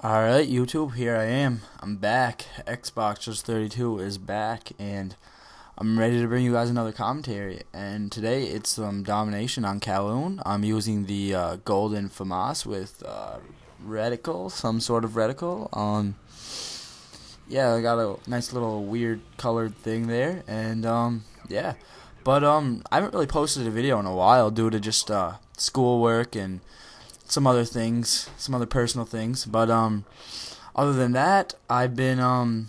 Alright, YouTube, here I am. I'm back. Xboxers32 is back, and I'm ready to bring you guys another commentary. And today it's some domination on Kowloon. I'm using the golden FAMAS with reticle, some sort of reticle. Yeah, I got a nice little weird colored thing there, and yeah. But I haven't really posted a video in a while due to just schoolwork and some other things, some other personal things. But other than that, I've been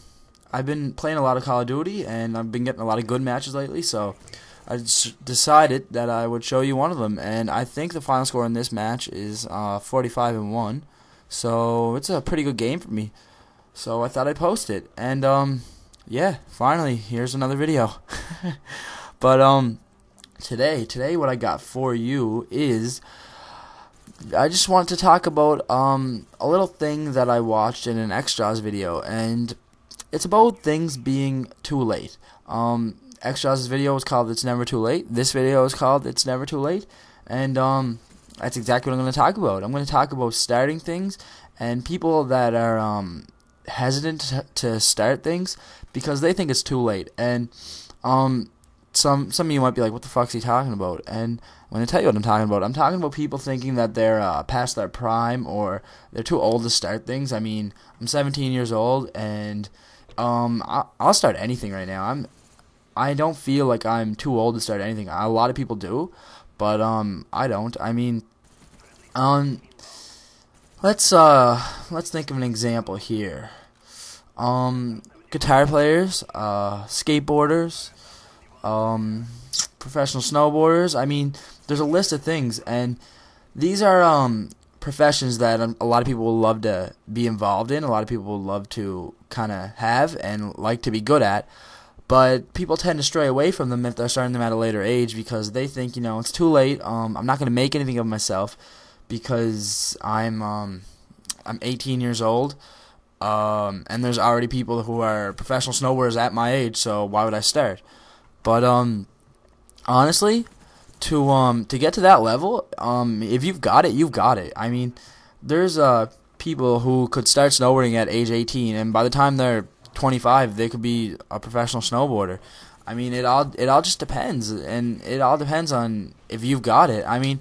playing a lot of Call of Duty, and I've been getting a lot of good matches lately. So I just decided that I would show you one of them, and I think the final score in this match is 45-1. So it's a pretty good game for me. So I thought I'd post it, and yeah, finally, here's another video. But today what I got for you is, I just wanted to talk about a little thing that I watched in an Extras video, and it's about things being too late. Extras' video is called "It's Never Too Late." This video is called "It's Never Too Late," and that's exactly what I'm going to talk about. I'm going to talk about starting things and people that are hesitant to start things because they think it's too late. And some of you might be like, what the fuck's he talking about? And I'm going to tell you what I'm talking about. I'm talking about people thinking that they're past their prime, or they're too old to start things. I mean, I'm 17 years old, and I'll start anything right now. I don't feel like I'm too old to start anything. A lot of people do, but I don't. I mean, let's think of an example here. Guitar players, skateboarders, professional snowboarders. I mean, there's a list of things, and these are professions that a lot of people will love to be involved in. A lot of people will love to kind of have and like to be good at, but people tend to stray away from them if they're starting them at a later age because they think, it's too late. I'm not going to make anything of myself because I'm 18 years old, and there's already people who are professional snowboarders at my age, so why would I start? But honestly, to get to that level, if you've got it, you've got it. I mean, there's people who could start snowboarding at age 18, and by the time they're 25, they could be a professional snowboarder. I mean, it all just depends, and it all depends on if you've got it. I mean,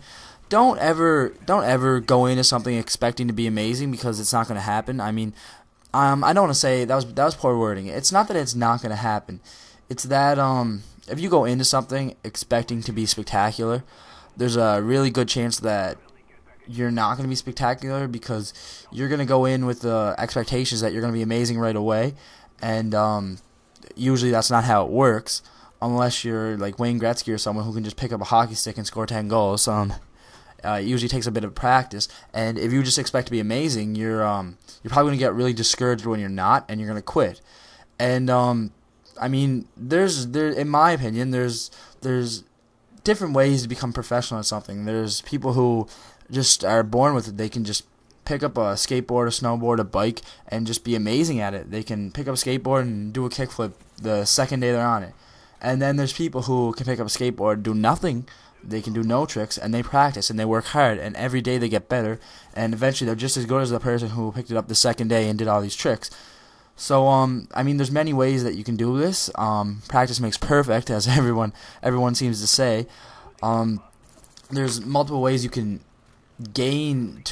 don't ever go into something expecting to be amazing, because it's not going to happen. I mean, I don't want to say that was poor wording. It's not that it's not going to happen. It's that if you go into something expecting to be spectacular, there's a really good chance that you're not going to be spectacular, because you're going to go in with the expectations that you're going to be amazing right away, and usually that's not how it works, unless you're like Wayne Gretzky or someone who can just pick up a hockey stick and score 10 goals. It usually takes a bit of practice, and if you just expect to be amazing, you're probably going to get really discouraged when you're not, and you're going to quit. And I mean, in my opinion, there's different ways to become professional at something. There's people who just are born with it. They can just pick up a skateboard, a snowboard, a bike, and just be amazing at it. They can pick up a skateboard and do a kickflip the second day they're on it. And then there's people who can pick up a skateboard, do nothing. They can do no tricks, and they practice, and they work hard, and every day they get better, and eventually they're just as good as the person who picked it up the second day and did all these tricks. So, I mean, there's many ways that you can do this. Practice makes perfect, as everyone seems to say. There's multiple ways you can gain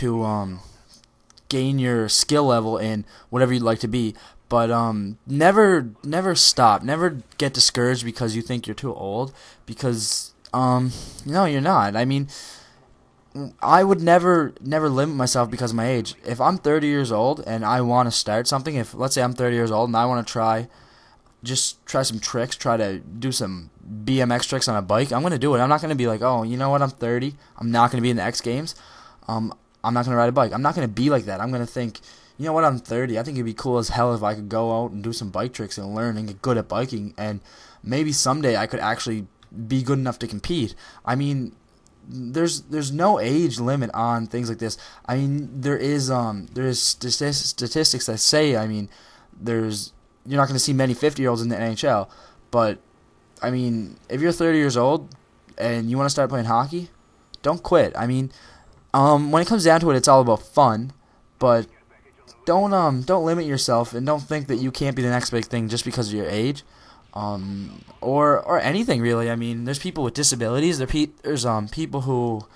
your skill level in whatever you'd like to be. But never stop. Never get discouraged because you think you're too old. Because no, you're not. I mean, I would never limit myself because of my age. If I'm 30 years old and I want to start something, let's say I'm 30 years old and I want to try some tricks, try to do some BMX tricks on a bike, I'm going to do it. I'm not going to be like, oh, you know what, I'm 30, I'm not going to be in the X Games, I'm not going to ride a bike. I'm not going to be like that. I'm going to think, you know what, I'm 30, I think it'd be cool as hell if I could go out and do some bike tricks and learn and get good at biking, and maybe someday I could actually be good enough to compete. I mean, there's no age limit on things like this. I mean, there is statistics that say, I mean, you're not going to see many 50-year-olds in the NHL, but I mean, if you're 30 years old and you want to start playing hockey, don't quit. I mean, when it comes down to it, it's all about fun, but don't limit yourself, and don't think that you can't be the next big thing just because of your age, or anything really. I mean, there's people with disabilities. There's people who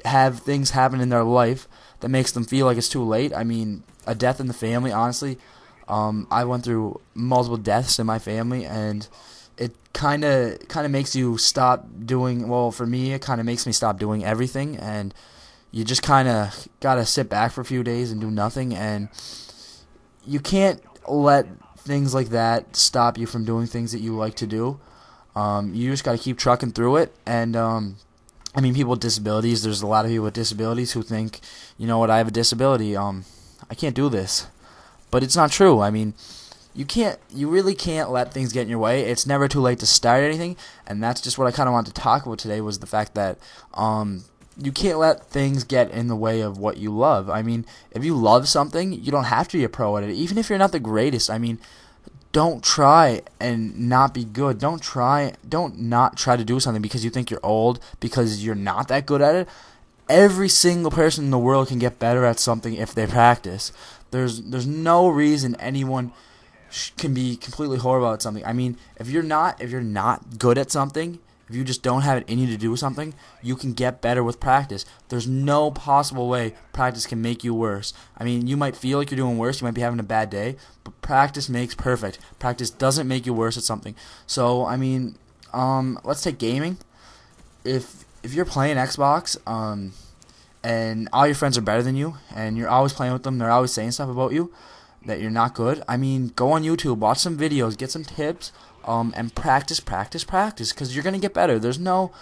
have things happen in their life that makes them feel like it's too late. I mean, a death in the family, honestly. I went through multiple deaths in my family, and it kind of makes you stop doing, well, for me, it kind of makes me stop doing everything, and you just kind of got to sit back for a few days and do nothing, and you can't let things like that stop you from doing things that you like to do. You just got to keep trucking through it, and I mean, people with disabilities, there's a lot of people with disabilities who think, you know what, I have a disability, I can't do this. But it's not true. I mean, you really can't let things get in your way. It's never too late to start anything, and that's just what I kind of wanted to talk about today, was the fact that you can't let things get in the way of what you love. I mean, if you love something, you don't have to be a pro at it, even if you're not the greatest. I mean, don't try and not be good. Don't not try to do something because you think you're old, because you're not that good at it. Every single person in the world can get better at something if they practice. There's no reason anyone can be completely horrible at something. I mean, if you're not good at something, if you just don't have it in you to do something, you can get better with practice. There's no possible way practice can make you worse. I mean, you might feel like you're doing worse, you might be having a bad day, but practice makes perfect. Practice doesn't make you worse at something. So, I mean, let's take gaming. If you're playing Xbox, and all your friends are better than you, and you're always playing with them, they're always saying stuff about you that you're not good, I mean, go on YouTube, watch some videos, get some tips, and practice, because you're going to get better. There's no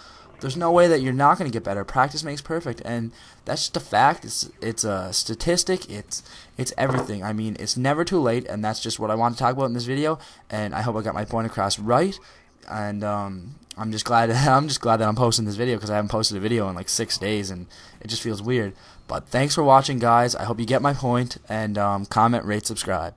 way that you're not going to get better. Practice makes perfect, and that's just a fact. It's a statistic. It's everything. I mean, it's never too late, and that's just what I want to talk about in this video, and I hope I got my point across right, and I'm just glad that I'm posting this video, because I haven't posted a video in like 6 days, and it just feels weird. But thanks for watching, guys. I hope you get my point, and comment, rate, subscribe.